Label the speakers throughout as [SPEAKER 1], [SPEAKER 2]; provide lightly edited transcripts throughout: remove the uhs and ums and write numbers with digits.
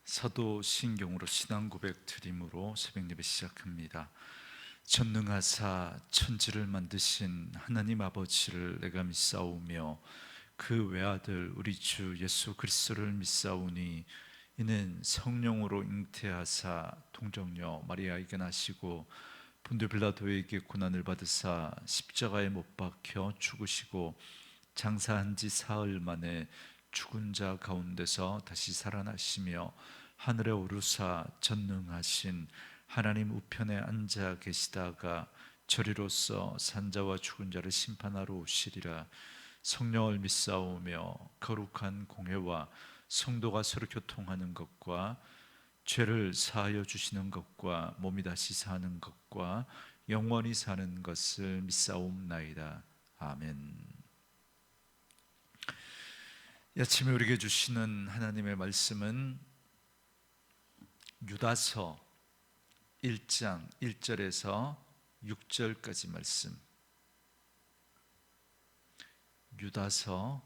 [SPEAKER 1] 사도신경으로 신앙 고백 드림으로 새벽 예배 시작합니다. 전능하사 천지를 만드신 하나님 아버지를 내가 믿사오며 그 외아들 우리 주 예수 그리스도를 믿사오니 이는 성령으로 잉태하사 동정녀 마리아에게 나시고 본디오 빌라도에게 고난을 받으사 십자가에 못 박혀 죽으시고 장사한 지 사흘 만에 죽은 자 가운데서 다시 살아나시며 하늘에 오르사 전능하신 하나님 우편에 앉아 계시다가 저리로서 산자와 죽은 자를 심판하러 오시리라. 성령을 믿사오며 거룩한 공회와 성도가 서로 교통하는 것과 죄를 사하여 주시는 것과 몸이 다시 사는 것과 영원히 사는 것을 믿사옵나이다. 아멘. 이 아침에 우리에게 주시는 하나님의 말씀은 유다서 1장 1절에서 6절까지 말씀. 유다서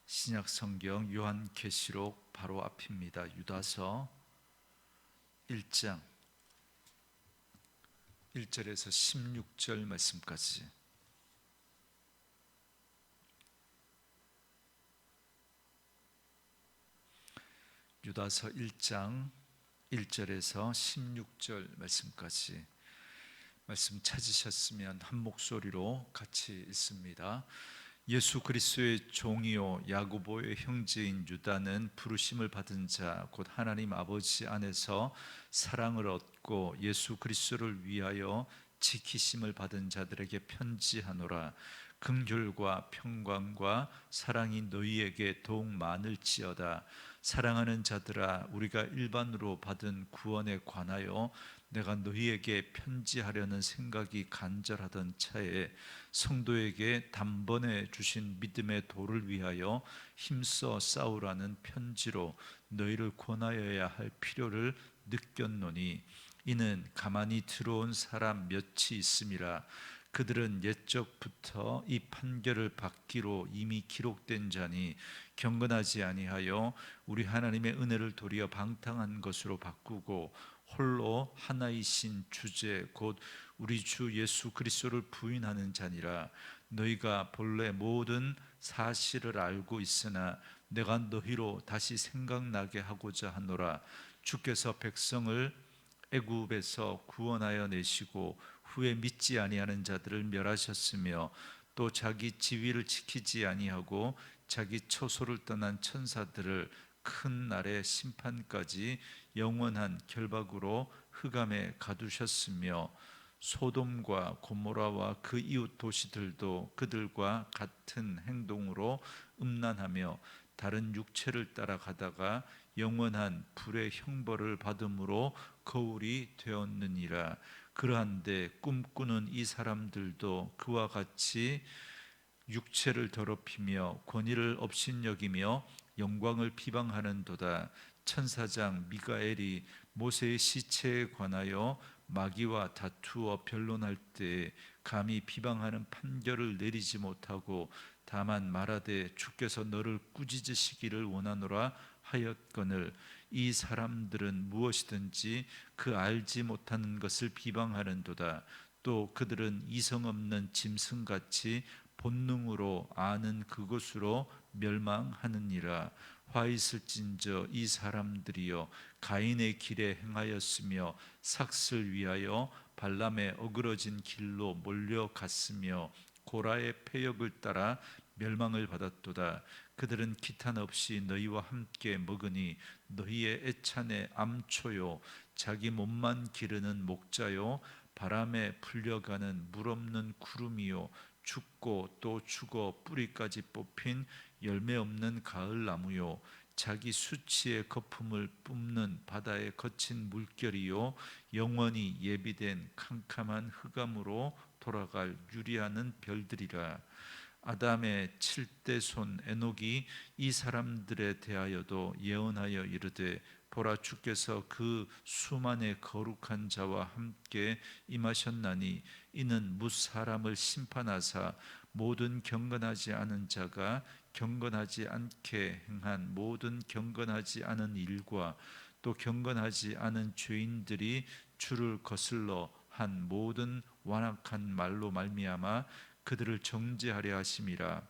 [SPEAKER 1] 신약성경 요한계시록 바로 앞입니다. 유다서 1장 1절에서 16절 말씀까지. 유다서 1장 1절에서 16절 말씀까지. 말씀 찾으셨으면 한 목소리로 같이 읽습니다. 예수 그리스도의 종이요 야고보의 형제인 유다는 부르심을 받은 자 곧 하나님 아버지 안에서 사랑을 얻고 예수 그리스도를 위하여 지키심을 받은 자들에게 편지하노라. 긍휼과 평강과 사랑이 너희에게 더욱 많을지어다. 사랑하는 자들아, 우리가 일반으로 받은 구원에 관하여 내가 너희에게 편지하려는 생각이 간절하던 차에 성도에게 단번에 주신 믿음의 도를 위하여 힘써 싸우라는 편지로 너희를 권하여야 할 필요를 느꼈노니 이는 가만히 들어온 사람 몇이 있음이라. 그들은 옛적부터 이 판결을 받기로 이미 기록된 자니 경건하지 아니하여 우리 하나님의 은혜를 도리어 방탕한 것으로 바꾸고 홀로 하나이신 주제 곧 우리 주 예수 그리스도를 부인하는 자니라. 너희가 본래 모든 사실을 알고 있으나 내가 너희로 다시 생각나게 하고자 하노라. 주께서 백성을 애굽에서 구원하여 내시고 후에 믿지 아니하는 자들을 멸하셨으며 또 자기 지위를 지키지 아니하고 자기 처소를 떠난 천사들을 큰 날의 심판까지 영원한 결박으로 흑암에 가두셨으며 소돔과 고모라와 그 이웃 도시들도 그들과 같은 행동으로 음란하며 다른 육체를 따라가다가 영원한 불의 형벌을 받음으로 거울이 되었느니라. 그러한데 꿈꾸는 이 사람들도 그와 같이 육체를 더럽히며 권위를 업신여기며 영광을 비방하는도다. 천사장 미가엘이 모세의 시체에 관하여 마귀와 다투어 변론할 때 감히 비방하는 판결을 내리지 못하고 다만 말하되 주께서 너를 꾸짖으시기를 원하노라 하였거늘 이 사람들은 무엇이든지 그 알지 못하는 것을 비방하는도다. 또 그들은 이성 없는 짐승같이 본능으로 아는 그것으로 멸망하느니라. 화 있을진저 이 사람들이여 가인의 길에 행하였으며 삭슬 위하여 발람의 어그러진 길로 몰려갔으며 고라의 패역을 따라 멸망을 받았도다. 그들은 기탄 없이 너희와 함께 먹으니 너희의 애찬의 암초요 자기 몸만 기르는 목자요 바람에 풀려가는 물 없는 구름이요 죽고 또 죽어 뿌리까지 뽑힌 열매 없는 가을 나무요 자기 수치의 거품을 뿜는 바다의 거친 물결이요 영원히 예비된 캄캄한 흑암으로 돌아갈 유리하는 별들이라. 아담의 7대 손 에녹이 이 사람들에 대하여도 예언하여 이르되 보라 주께서 그 수만의 거룩한 자와 함께 임하셨나니 이는 뭇 사람을 심판하사 모든 경건하지 않은 자가 경건하지 않게 행한 모든 경건하지 않은 일과 또 경건하지 않은 죄인들이 주를 거슬러 한 모든 완악한 말로 말미암아 그들을 정죄하려 하심이라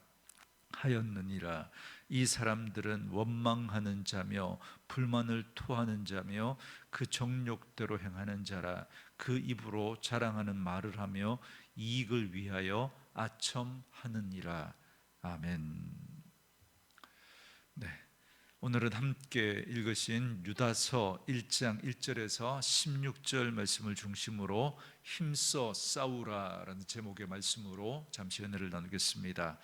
[SPEAKER 1] 하였느니라. 이 사람들은 원망하는 자며 불만을 토하는 자며 그 정욕대로 행하는 자라. 그 입으로 자랑하는 말을 하며 이익을 위하여 아첨하느니라. 아멘. 네, 오늘은 함께 읽으신 유다서 1장 1절에서 16절 말씀을 중심으로 힘써 싸우라라는 제목의 말씀으로 잠시 은혜를 나누겠습니다.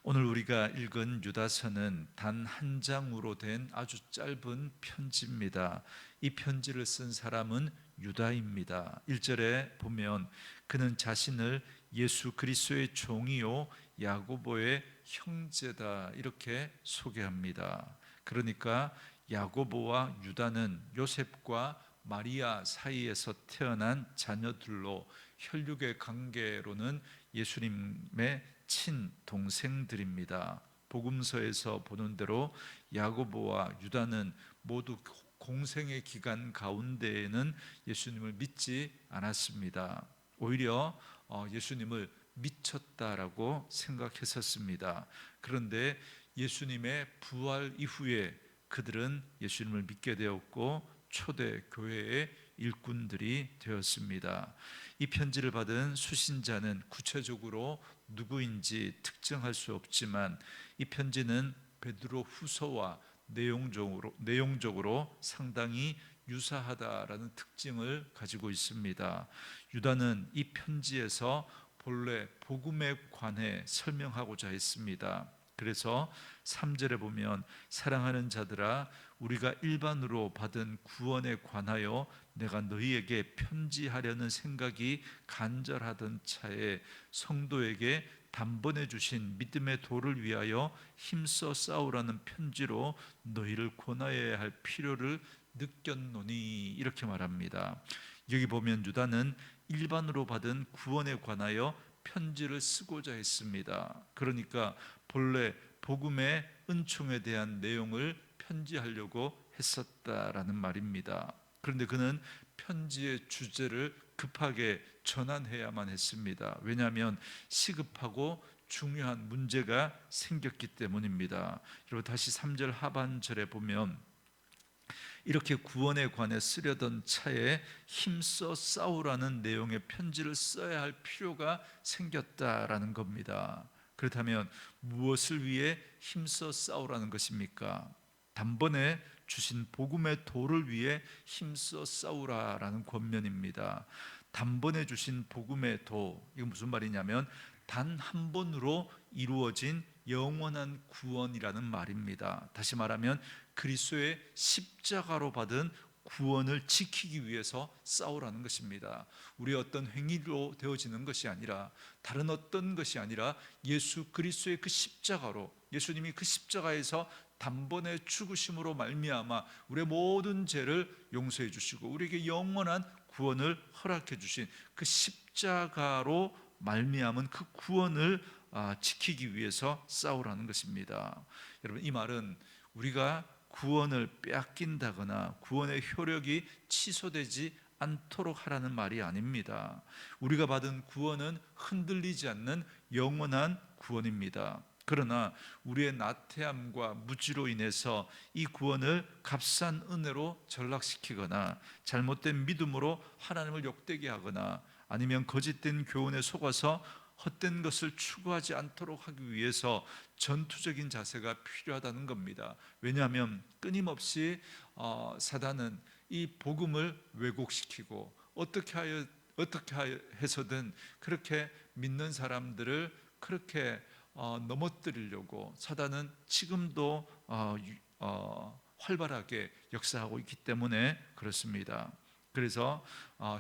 [SPEAKER 1] 오늘 우리가 읽은 유다서는 단 한 장으로 된 아주 짧은 편지입니다. 이 편지를 쓴 사람은 유다입니다. 1절에 보면 그는 자신을 예수 그리스도의 종이요 야고보의 형제다 이렇게 소개합니다. 그러니까 야고보와 유다는 요셉과 마리아 사이에서 태어난 자녀들로 혈육의 관계로는 예수님의 친동생들입니다. 복음서에서 보는 대로 야고보와 유다는 모두 공생의 기간 가운데에는 예수님을 믿지 않았습니다. 오히려 예수님을 미쳤다라고 생각했었습니다. 그런데 예수님의 부활 이후에 그들은 예수님을 믿게 되었고 초대 교회의 일꾼들이 되었습니다. 이 편지를 받은 수신자는 구체적으로 누구인지 특정할 수 없지만 이 편지는 베드로 후서와 내용적으로 상당히 유사하다라는 특징을 가지고 있습니다. 유다는 이 편지에서 본래 복음에 관해 설명하고자 했습니다. 그래서 3절에 보면 사랑하는 자들아 우리가 일반으로 받은 구원에 관하여 내가 너희에게 편지하려는 생각이 간절하던 차에 성도에게 단번에 주신 믿음의 도를 위하여 힘써 싸우라는 편지로 너희를 권하여야 할 필요를 느꼈노니 이렇게 말합니다. 여기 보면 유다는 일반으로 받은 구원에 관하여 편지를 쓰고자 했습니다. 그러니까 본래 복음의 은총에 대한 내용을 편지하려고 했었다라는 말입니다. 그런데 그는 편지의 주제를 급하게 전환해야만 했습니다. 왜냐하면 시급하고 중요한 문제가 생겼기 때문입니다. 그리고 다시 3절 하반절에 보면 이렇게 구원에 관해 쓰려던 차에 힘써 싸우라는 내용의 편지를 써야 할 필요가 생겼다라는 겁니다. 그렇다면 무엇을 위해 힘써 싸우라는 것입니까? 단번에 주신 복음의 도를 위해 힘써 싸우라라는 권면입니다. 단번에 주신 복음의 도, 이건 무슨 말이냐면 단 한 번으로 이루어진 영원한 구원이라는 말입니다. 다시 말하면 그리스도의 십자가로 받은 구원을 지키기 위해서 싸우라는 것입니다. 우리의 어떤 행위로 되어지는 것이 아니라 다른 어떤 것이 아니라 예수 그리스도의 그 십자가로, 예수님이 그 십자가에서 단번에 죽으심으로 말미암아 우리의 모든 죄를 용서해 주시고 우리에게 영원한 구원을 허락해 주신 그 십자가로 말미암은 그 구원을 지키기 위해서 싸우라는 것입니다. 여러분, 이 말은 우리가 구원을 빼앗긴다거나 구원의 효력이 취소되지 않도록 하라는 말이 아닙니다. 우리가 받은 구원은 흔들리지 않는 영원한 구원입니다. 그러나 우리의 나태함과 무지로 인해서 이 구원을 값싼 은혜로 전락시키거나 잘못된 믿음으로 하나님을 욕되게 하거나 아니면 거짓된 교훈에 속아서 헛된 것을 추구하지 않도록 하기 위해서 전투적인 자세가 필요하다는 겁니다. 왜냐하면 끊임없이 사단은 이 복음을 왜곡시키고 어떻게 해서든 그렇게 믿는 사람들을 그렇게 넘어뜨리려고 사단은 지금도 활발하게 역사하고 있기 때문에 그렇습니다. 그래서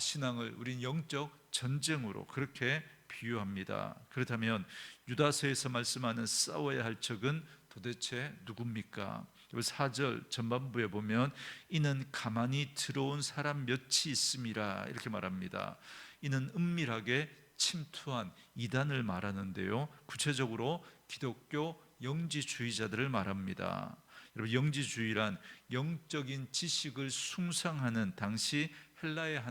[SPEAKER 1] 신앙을 우린 영적 전쟁으로 그렇게 비유합니다. 그렇다면 유다서에서 말씀하는 싸워야 할 적은 도대체 누굽니까? 4절 전반부에 보면 이는 가만히 들어온 사람 몇이 있음이라 이렇게 말합니다. 이는 은밀하게 침투한 이단을 말하는데요, 구체적으로 기독교 영지주의자들을 말합니다. 여러분, 영지주의란 영적인 지식을 숭상하는 당시 헬라의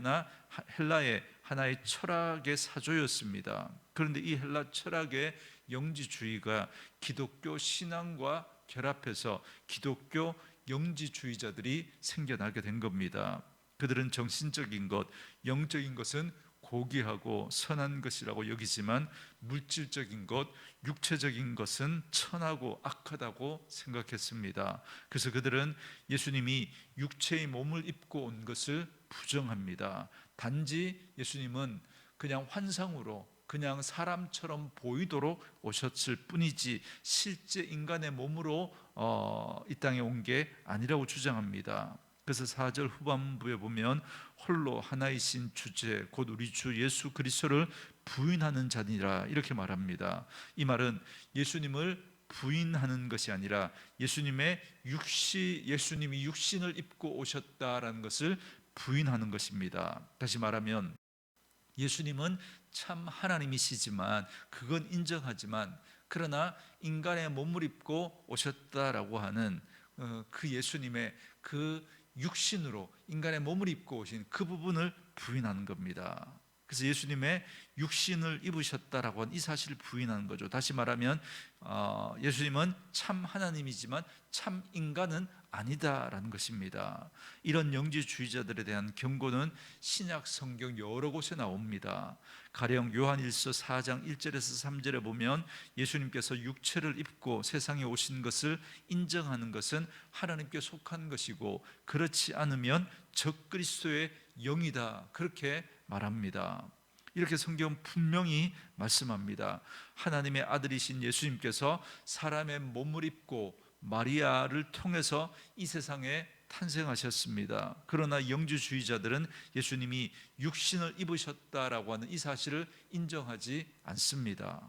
[SPEAKER 1] 하나의 철학의 사조였습니다. 그런데 이 헬라 철학의 영지주의가 기독교 신앙과 결합해서 기독교 영지주의자들이 생겨나게 된 겁니다. 그들은 정신적인 것, 영적인 것은 고귀하고 선한 것이라고 여기지만 물질적인 것, 육체적인 것은 천하고 악하다고 생각했습니다. 그래서 그들은 예수님이 육체의 몸을 입고 온 것을 부정합니다. 단지 예수님은 그냥 환상으로, 그냥 사람처럼 보이도록 오셨을 뿐이지 실제 인간의 몸으로 이 땅에 온 게 아니라고 주장합니다. 그래서 4절 후반부에 보면 홀로 하나이신 주제 곧 우리 주 예수 그리스도를 부인하는 자니라 이렇게 말합니다. 이 말은 예수님을 부인하는 것이 아니라 예수님이 육신을 입고 오셨다라는 것을 부인하는 것입니다. 다시 말하면 예수님은 참 하나님이시지만, 그건 인정하지만, 그러나 인간의 몸을 입고 오셨다라고 하는 그 예수님의 그 육신으로 인간의 몸을 입고 오신 그 부분을 부인하는 겁니다. 그래서 예수님의 육신을 입으셨다라고 하는 이 사실을 부인하는 거죠. 다시 말하면 예수님은 참 하나님이지만 참 인간은 아니다라는 것입니다. 이런 영지주의자들에 대한 경고는 신약 성경 여러 곳에 나옵니다. 가령 요한일서 4장 1절에서 3절에 보면 예수님께서 육체를 입고 세상에 오신 것을 인정하는 것은 하나님께 속한 것이고 그렇지 않으면 적그리스도의 영이다, 그렇게 말합니다. 이렇게 성경은 분명히 말씀합니다. 하나님의 아들이신 예수님께서 사람의 몸을 입고 마리아를 통해서 이 세상에 탄생하셨습니다. 그러나 영지주의자들은 예수님이 육신을 입으셨다라고 하는 이 사실을 인정하지 않습니다.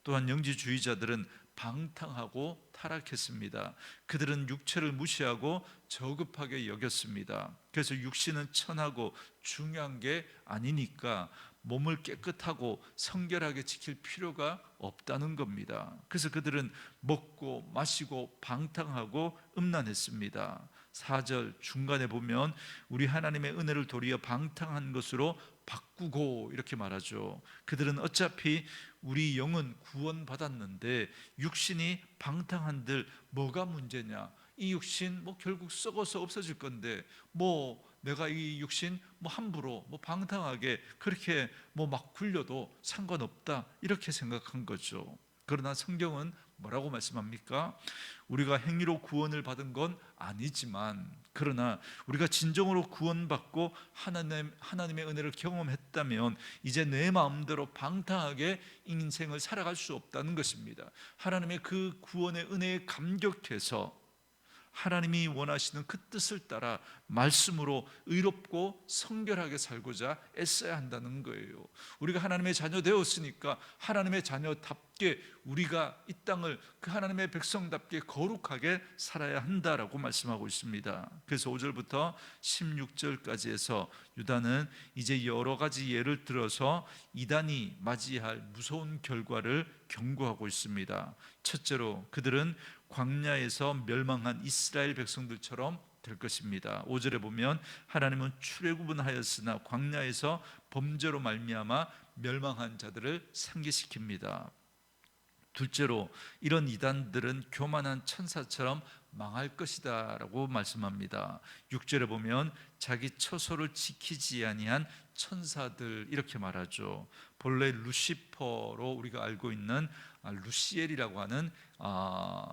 [SPEAKER 1] 또한 영지주의자들은 방탕하고 타락했습니다. 그들은 육체를 무시하고 저급하게 여겼습니다. 그래서 육신은 천하고 중요한 게 아니니까 몸을 깨끗하고 성결하게 지킬 필요가 없다는 겁니다. 그래서 그들은 먹고 마시고 방탕하고 음란했습니다. 4절 중간에 보면 우리 하나님의 은혜를 도리어 방탕한 것으로 바꾸고 이렇게 말하죠. 그들은 어차피 우리 영은 구원받았는데 육신이 방탕한들 뭐가 문제냐, 이 육신 결국 썩어서 없어질 건데 내가 이 육신 함부로 방탕하게 그렇게 막 굴려도 상관없다, 이렇게 생각한 거죠. 그러나 성경은 뭐라고 말씀합니까? 우리가 행위로 구원을 받은 건 아니지만, 그러나 우리가 진정으로 구원받고 하나님의 은혜를 경험했다면 이제 내 마음대로 방탕하게 인생을 살아갈 수 없다는 것입니다. 하나님의 그 구원의 은혜에 감격해서 하나님이 원하시는 그 뜻을 따라 말씀으로 의롭고 성결하게 살고자 애써야 한다는 거예요. 우리가 하나님의 자녀 되었으니까 하나님의 자녀답게 우리가 이 땅을 그 하나님의 백성답게 거룩하게 살아야 한다라고 말씀하고 있습니다. 그래서 5절부터 16절까지 해서 유다는 이제 여러 가지 예를 들어서 이단이 맞이할 무서운 결과를 경고하고 있습니다. 첫째로 그들은 광야에서 멸망한 이스라엘 백성들처럼 될 것입니다. 5절에 보면 하나님은 출애굽은 광야에서 범죄로 말미암아 멸망한 자들을 상기시킵니다. 둘째로 이런 이단들은 교만한 천사처럼 망할 것이다 라고 말씀합니다. 6절에 보면 자기 처소를 지키지 아니한 천사들, 이렇게 말하죠. 본래 루시퍼로 우리가 알고 있는 루시엘이라고 하는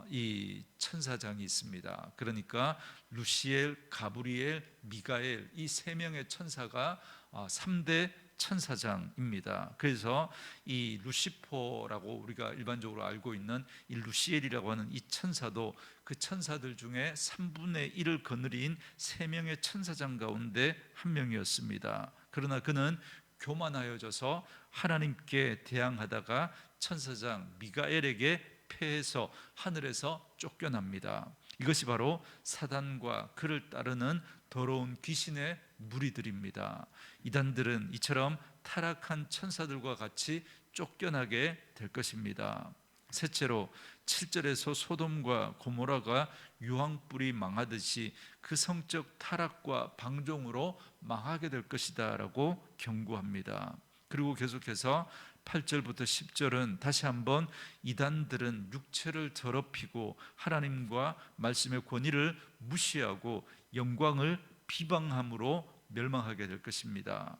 [SPEAKER 1] 이 천사장이 있습니다. 그러니까 루시엘, 가브리엘, 미가엘, 이 세 명의 천사가 3대 천사장입니다. 그래서 이 루시퍼라고 우리가 일반적으로 알고 있는 이 루시엘이라고 하는 이 천사도 그 천사들 중에 3분의 1을 거느린 3명의 천사장 가운데 한 명이었습니다. 그러나 그는 교만하여져서 하나님께 대항하다가 천사장 미가엘에게 패해서 하늘에서 쫓겨납니다. 이것이 바로 사단과 그를 따르는 더러운 귀신의 무리들입니다. 이단들은 이처럼 타락한 천사들과 같이 쫓겨나게 될 것입니다. 셋째로 7절에서 소돔과 고모라가 유황불이 망하듯이 그 성적 타락과 방종으로 망하게 될 것이다 라고 경고합니다. 그리고 계속해서 8절부터 10절은 다시 한번 이단들은 육체를 더럽히고 하나님과 말씀의 권위를 무시하고 영광을 비방함으로 멸망하게 될 것입니다.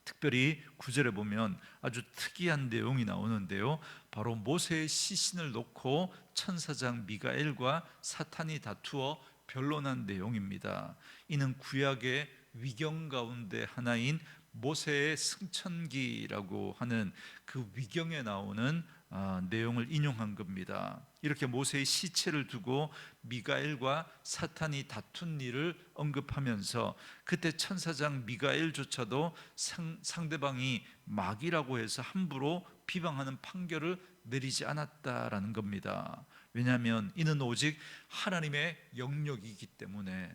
[SPEAKER 1] 특별히 9절에 보면 아주 특이한 내용이 나오는데요, 바로 모세의 시신을 놓고 천사장 미가엘과 사탄이 다투어 변론한 내용입니다. 이는 구약의 위경 가운데 하나인 모세의 승천기라고 하는 그 위경에 나오는 내용을 인용한 겁니다. 이렇게 모세의 시체를 두고 미가엘과 사탄이 다툰 일을 언급하면서 그때 천사장 미가엘조차도 상대방이 마귀라고 해서 함부로 비방하는 판결을 내리지 않았다라는 겁니다. 왜냐하면 이는 오직 하나님의 영역이기 때문에,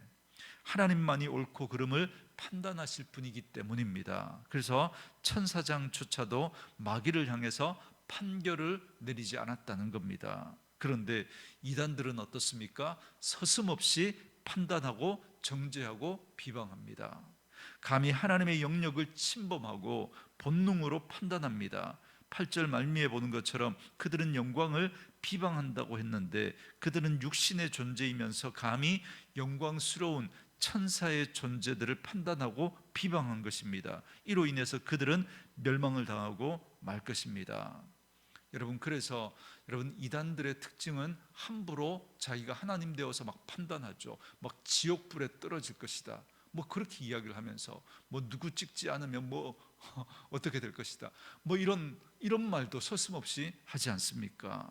[SPEAKER 1] 하나님만이 옳고 그름을 판단하실 분이기 때문입니다. 그래서 천사장조차도 마귀를 향해서 판결을 내리지 않았다는 겁니다. 그런데 이단들은 어떻습니까? 서슴없이 판단하고 정죄하고 비방합니다. 감히 하나님의 영역을 침범하고 본능으로 판단합니다. 8절 말미에 보는 것처럼 그들은 영광을 비방한다고 했는데, 그들은 육신의 존재이면서 감히 영광스러운 천사의 존재들을 판단하고 비방한 것입니다. 이로 인해서 그들은 멸망을 당하고 말 것입니다. 여러분, 그래서 여러분, 이단들의 특징은 함부로 자기가 하나님 되어서 막 판단하죠. 막 지옥불에 떨어질 것이다, 뭐 그렇게 이야기를 하면서 뭐 누구 찍지 않으면 뭐 어떻게 될 것이다, 뭐 이런 말도 서슴없이 하지 않습니까?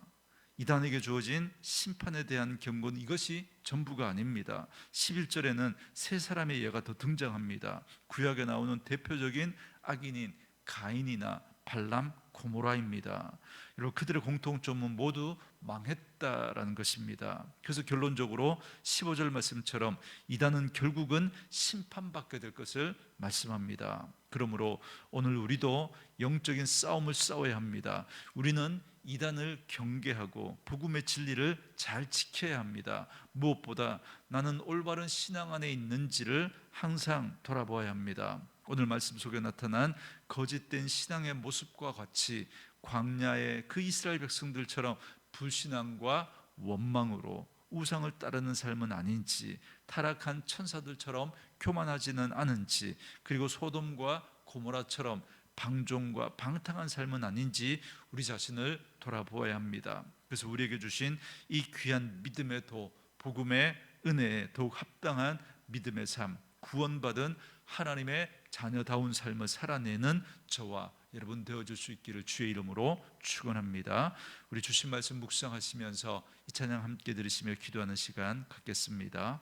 [SPEAKER 1] 이단에게 주어진 심판에 대한 경고는 이것이 전부가 아닙니다. 11절에는 세 사람의 예가 더 등장합니다. 구약에 나오는 대표적인 악인인 가인이나 발람, 고모라입니다. 여러분, 그들의 공통점은 모두 망했다라는 것입니다. 그래서 결론적으로 15절 말씀처럼 이단은 결국은 심판받게 될 것을 말씀합니다. 그러므로 오늘 우리도 영적인 싸움을 싸워야 합니다. 우리는 이단을 경계하고 복음의 진리를 잘 지켜야 합니다. 무엇보다 나는 올바른 신앙 안에 있는지를 항상 돌아보아야 합니다. 오늘 말씀 속에 나타난 거짓된 신앙의 모습과 같이 광야의 그 이스라엘 백성들처럼 불신앙과 원망으로 우상을 따르는 삶은 아닌지, 타락한 천사들처럼 교만하지는 않은지, 그리고 소돔과 고모라처럼 방종과 방탕한 삶은 아닌지 우리 자신을 돌아보아야 합니다. 그래서 우리에게 주신 이 귀한 믿음의 도, 복음의 은혜에 더욱 합당한 믿음의 삶, 구원받은 하나님의 자녀다운 삶을 살아내는 저와 여러분 되어줄 수 있기를 주의 이름으로 축원합니다. 우리 주신 말씀 묵상하시면서 이 찬양 함께 들으시며 기도하는 시간 갖겠습니다.